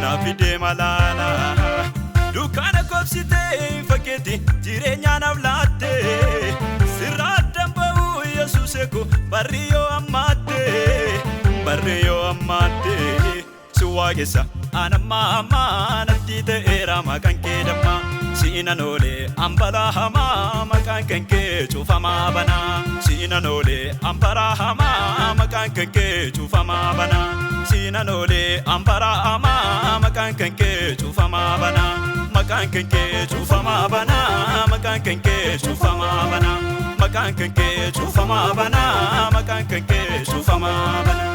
nafide malala dukana kopsite faketi jirenya navlatte sirradam bau yesuseko barrio amate suwagesa anamama natite era makankedama sinanole ambala hama makankenke chufama bana sinanole ambara hama makankenke chufama bana sinanole ambara hama makankenke chufama bana makankenke chufama bana makankenke chufama bana makankenke chufama bana makankenke chufama bana